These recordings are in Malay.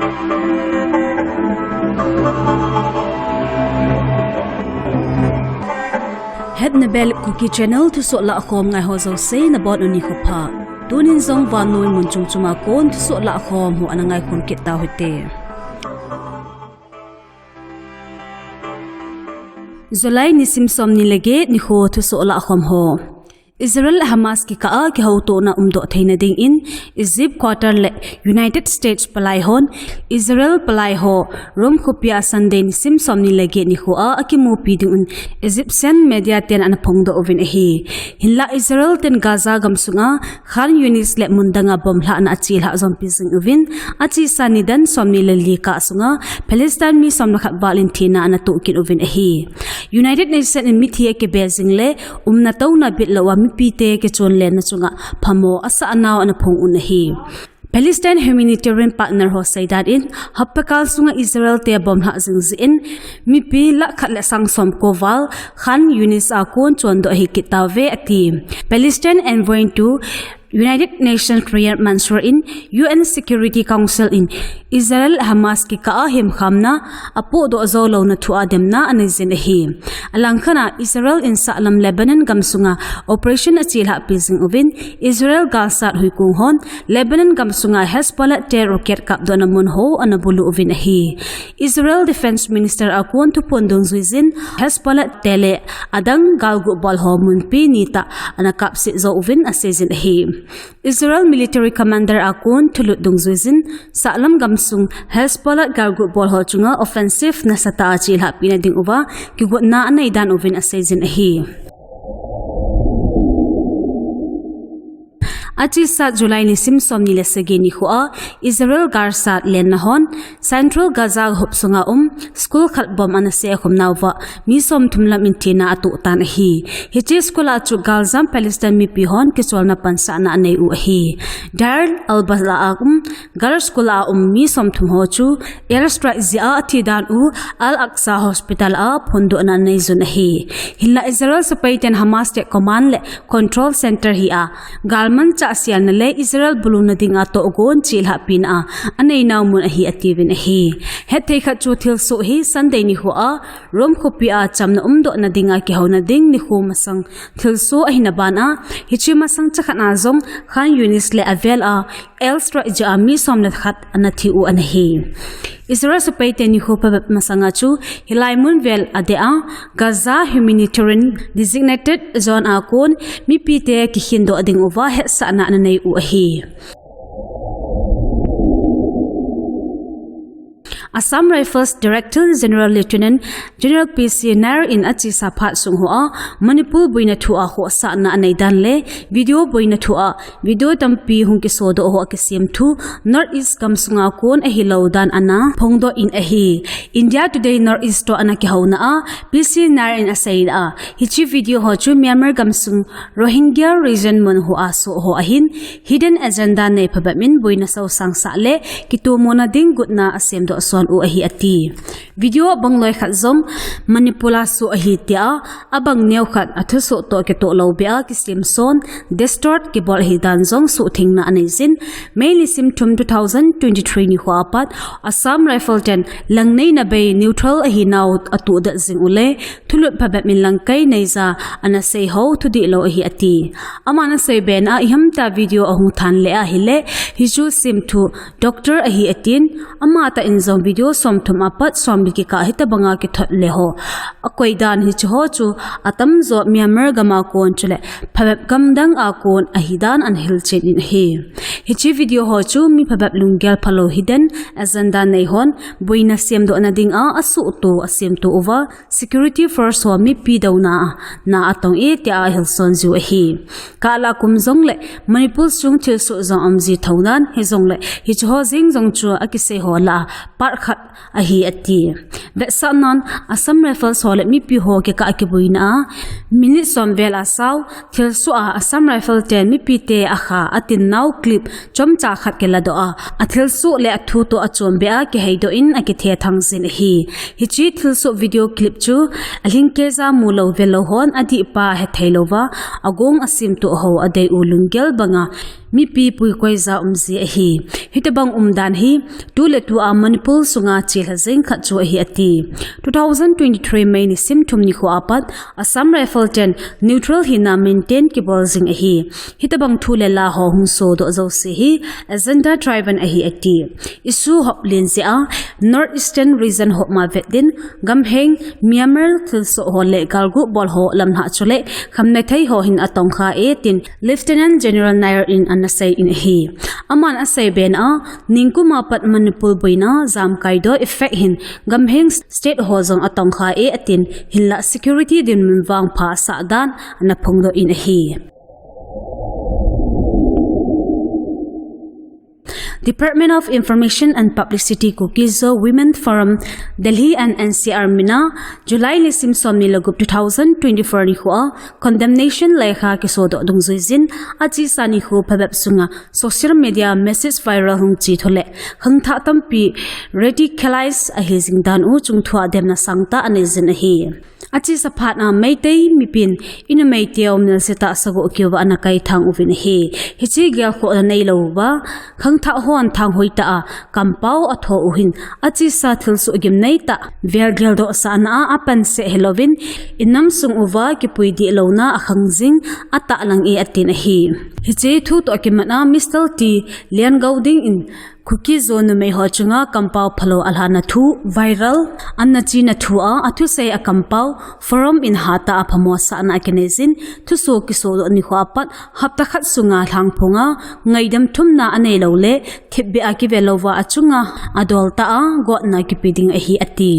Hetna Belap Kuki channel Thusoh Lahkhom ngai ho zo se na bon uni khopa tunin zong van noi mun chung chuma kon Thusoh Lahkhom hu anangai khon kit ta hote Zulai ni simsom ni lege ni ho Thusoh Lahkhom ho Israel Hamas ki ka ki ho to na umdo theina ding in Egypt quarter le United States palai hon Israel palai ho rom khopia Sunday ni simsom ni lege ni ho a ki mu pi ding un Egyptian media ten an phong do ovin hi hinla Israel ten Gaza gam sunga Khan Yunis le mundanga bom hla na chi hla zom pi sing ovin achi sanidan somni le li ka sunga Palestine mi som na khat balin thina ana to kin ovin hi United Nations in mithia ke bezing le umna to na bit lawa pite ke chon len na chunga phamo asa anaw ana phong un hi Palestine humanitarian partner ho saidat in hapakal sunga Israel te bom ha jingzi in mi pi la khat la sang som koval Khan Yunis a kon chon do hi kitawe ati Palestine envoy to United Nations Korean Mansur in UN Security Council in Israel Hamas ki ka him khamna apo do zolo na thu adem na anizin hi alangkhana Israel in Salam Lebanon gamsunga operation achil ha pising ovin Israel Gaza hui kung hon Lebanon gamsunga Hezbollah ter rocket kap do na mun ho anabulu ovin hi Israel Defense Minister akon tu pondong zuizin Hezbollah tele adang galgu bal ho mun pi nita anakap si zo ovin asezin hi Israel military commander akon thulut dungzuizin Salam gamsung Hezbollah gargu bol ho chunga offensive na sata achil ha pina ding uwa kigot na anai dan ovin asezin hi Achi sa July ni simsom ni lesege ni khua Israel Gaza len na hon Central Gaza hopsunga school khat bom ana se khom nawwa mi som thumlam intina atu tan hi hichi school a chu Gaza Palestine mi pi hon ke cholna pansa na nei u hi Dar al-Basla gar school a mi som thum ho chu airstrike zia athi dan u Al-Aqsa hospital a phondo na nei zun hi hilla Israel sapaiten Hamas te command le control center hi a galman asial na le Israel buluna dinga to ogon chil ha pin a anei naw mun hi ativin hi hethei kha chu thil so hi Sunday ni ho a rom khopi a chamna umdo na dinga ki hona ding ni khu masang thil so a hina bana hichi masang chakhana zong Khan Yunis le avel a el strike ja mi somna khat anathi u an hi Israel sapaite ni ho pa masanga chu hilaimun vel adea Gaza humanitarian designated zone a kon mi pite ki hindo ading over he sa na nei u hi Assam Rifles Director General Lieutenant General PC Nair in achi saphat sung ho a Manipur boina thu a ho sa na anei dan le video boina thu a video tampi hung ki so do ho ki sim thu North East kam sunga kon a hilo dan ana phongdo in a hi India Today North East to ana ki hauna a PC Nair in asaid a hichi video ho chu Myanmar gam sung Rohingya region mun ho a so ho a hin hidden agenda nei phabamin boina so sang sa le ki to mona ding gutna asem do son u ahi ati video bangloi khat zom manipula su ahi tia abang neu khat athu so to ke to lo bia ki sim son distort ke bol hi dan zong su thingna anizin mainly sim thum 2023 ni hwa pat Assam Rifle ten langnei na be neutral ahi naw atu da jing ule thulut phabat min langkai neiza ana sei ho thu di lo ahi ati amana sei ben a iham ta video ahu than le a hile hi chu sim thu doctor ahi atin ama ta in zom video som thum apat som ki ka hita banga ki thot le ho akoi dan hi chu ho chu atam zo Myanmar gama kon chule phabap gamdang a kon ahidan an hil chen in hi hichi video ho chu mi phabap lungel phalo hidden agenda nei hon boina sem do na ding a asu to asem to over security force ho mi pi do na atong e tia hil son ju hi kala kum zong le Manipur chung thil so zong amji thonan he zong le hi chu ho jing zong chu akise ho la par khat ahi ati that sanon Assam Rifles hole mi pi ho ke ka ke buina minute som vela saw thil su a Assam Rifle ten mi pi te a kha atin now clip chom cha khat ke la do a athil su le athu to achom be a ke heido in a ke the thang sin hi chi thil su video clip chu alin ke za mu lo velo hon adi pa he thailova agong asim to ho adei ulungel banga mi pi pui koiza umzi hi hitabang umdan hi tu le tu a manipul sunga chil hazing khat chu hi ati 2023 May ni sim thum ni kho apat Assam Rifles 10 neutral hina maintain ki bolzing hi hitabang thu le la ho hung so do zo si hi agenda driven hi ati isu hoplin sia northeastern region ho ma vetin gamheng Myanmar Thusoh ho le galgu bol ho lamha chule khamne thai ho hin atong kha e tin Lieutenant General Nair in anasai in hi aman asai ben a ningkuma pat manipul boina zam kaido effect hin gamheng state ho zong atong kha e atin hilla security din minwang pha sa dan ana phongdo in hi Department of Information and Publicity Kuki Women Forum Delhi and NCR Mina July lisim somni lagup 2024 ni kho Condemnation lekha kisodo dungzuizin achi sani kho phabap sunga social media message viral hung chi thole khangtha tampi radicalize a hizing dan u chungthwa demna sangta anezin hi achi saphat na meitei mipin ina meitiom nel seta sago kyowa anakai thang uvin hi hichi gyal kho nei lowa khangtha hon thang hoita a kampau atho uhin achi sa thil su gim nei ta vergel do sana apan se helovin inam sung uwa ki puidi lona akhangjing ata lang e atin hi hichi thu to kimana mistal ti lian gauding in Kuki zone me ho chunga kampau phalo alhana thu viral anna chi na thu a athu sei a kampau forum in hata aphamo sa na kenezin thu so ki so ni kho apat hapta khat sunga thang phonga ngaidam thumna ane lole thibbe a ki velowa achunga adol ta a go na ki piding a hi ati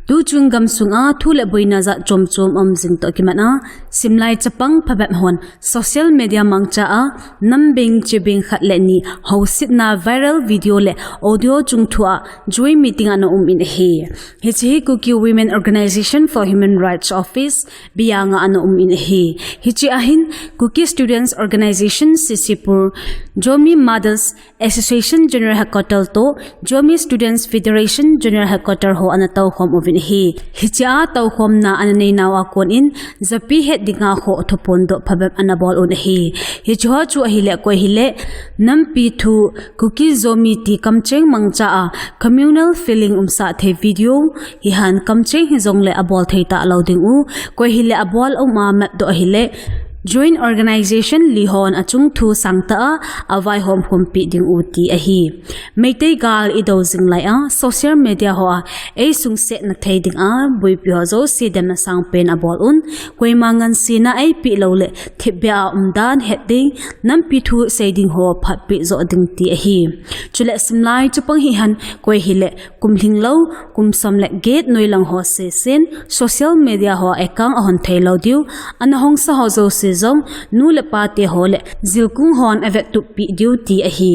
tu chungam sunga thule boina za chomchom omjing to kimana simlai chapang phabam hon social media mangcha a nambing chibing khatle ni hausit na viral video le audio chungthua joy meeting ana in he hichi Kuki Women Organization for Human Rights Office bianga ana in he hichi ahin Kuki Students Organization Sisipur Jomi Mothers Association General Headquarter to Jomi Students Federation General Headquarter ho ana taw khom ovin hi hicha taw khom na anani nawa kon in zapi het dinga kho thopon do phabam anabol on hi hicho chu hile ko hile nampi thu Kuki zomi ti kamcheng mangcha a communal feeling umsa the video hi han kamcheng hi zongle abol theita loading u ko hile abol ma mat do hile Joint Organization Lihon achung thu sangta awai hom pi ding uti a hi meitei gal ido jing lai a social media ho a e sung set na thei ding a bui pi ho zo si dem na sang pen a bol un koi mangan sina ai pi lo le thibya umdan heading nam pi thu seding ho phat pi zo ding ti a hi chule simlai chupang hi han koi hi le kumhling lo kum sam le gate noi lang ho se sen social media ho ekang a hon thei lo diu an hong sa ho zo se zong nu le pa te hole zilkung hon avet tu pi duty a hi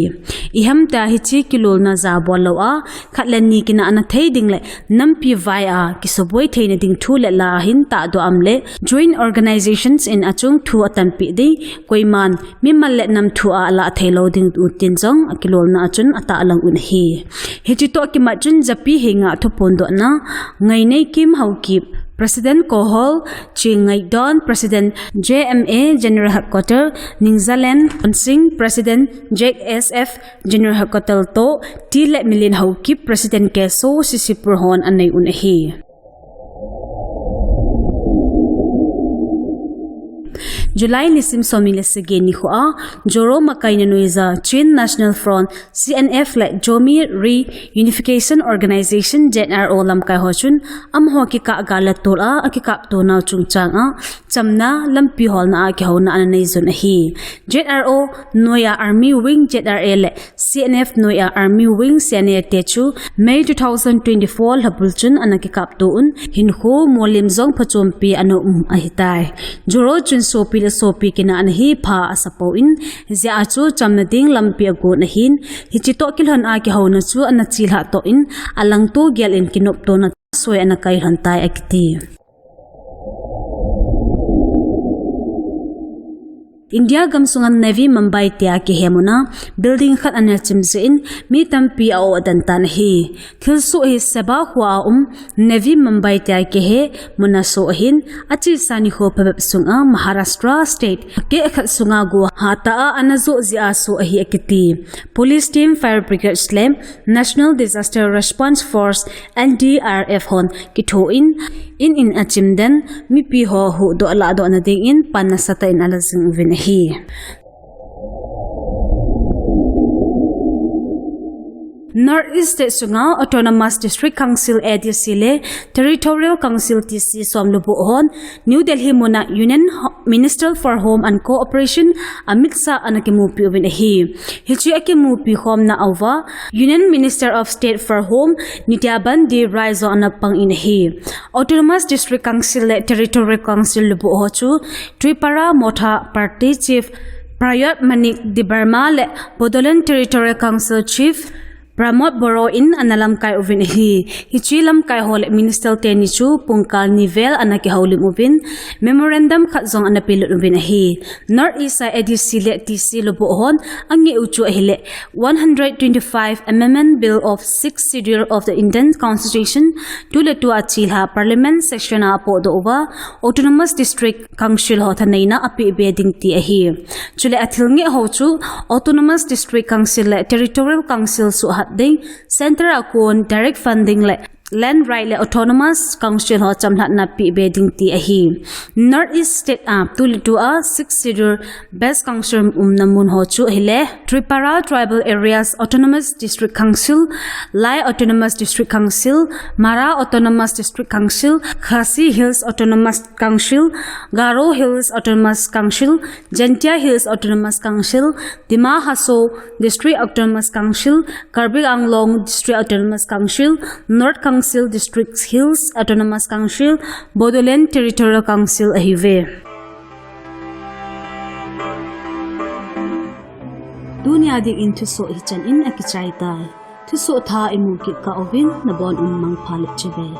iham ta hi chi kilol na za bolo a khatlen ni kina ana thei ding le nampi vai a kisoboi theina ding thu le la hin ta do amle joint organizations in achung thu atan pi de koiman mimal le nam thu a la thailo ding utin jong akilol na achun ata alang un hi hechi to ki ma chun japi hinga thupon do na ngai nei kim hauki President Kohol Chingai Don President JMA General Headquarter Ningzalen Singh President JSF General Headquarter to Tile Milin Hauki President Keso Sisipur hon anay unahi July lisim somile sige ni kho a Joro Makai na nuiza Chin National Front CNF le Jomi Reunification Organization JNRO lam kai ho chun am ho ki ka galat tol a akikap to na chungchang a chamna lampi hol na ki ho na anai zon hi JNRO Noya Army Wing JRA le CNF Noya Army Wing CNA techu May 2024 habul chun anakikap to un hin kho molim zong phachom pi anu ahitai Joro chun sopi sopi kina an hi pha asapo in zia chu chamna ding lampi ago na hin hichito kilhon a ki hona chu an chilha to in alang to gel in kinop to na soi an kai hantai akti India gamsungan Navy Mumbai tia ki hemuna building khat anel chimzein mi tampi ao adantan hi Thusoh hi seba hua Navy Mumbai tia ki he munaso hin achi sani ho pabab sunga Maharashtra state ke khat sunga go hata anazo zia so hi ekiti police team fire brigade slam national disaster response force NDRF hon kitho in achimden mi pi ho hu do ala do na ding in panasata in alazing vin hi Northeast State Sunga Autonomous District Council ADC le Territorial Council TC Somlubu hon New Delhi muna Union Minister for Home and Cooperation Amiksa anakimupi ovin hi hichi akimupi hom na ava Union Minister of State for Home Nityaban di Raizo anapang in hi Autonomous District Council le Territorial Council lubu hochu Tripara Motha Party Chief Prayot Manik di Burma le Bodoland Territorial Council Chief Pramod Boro in analam kai uvin hi hichilam kai hol minister tenichu pungkal nivel anaki haulim uvin memorandum khatzong anapil uvin hi Northeast ADC le TC lobo hon angi uchu hele 125 amendment bill of 6th schedule of the Indian Constitution to achilha parliament section apo do over autonomous district council hothanaina api beding ti hi chule athilnge hochu autonomous district council le territorial council su ding center akon direct funding le land right le autonomous council ho chamhat na pi beding ti ahi Northeast state up to a 6th schedule best council namun ho chu hele Tripara tribal areas autonomous district council Lai autonomous district council Mara autonomous district council Khasi hills autonomous council Garo hills autonomous council Gentia hills autonomous council Dima Haso district autonomous council Karbi Anglong district autonomous council North Council District Hills Autonomous Council Bodoland Territorial Council ahive dunia ding in Thusoh hichan in akichai tai Thusoh tha imu ki ka ovin na bon mang phalit chebe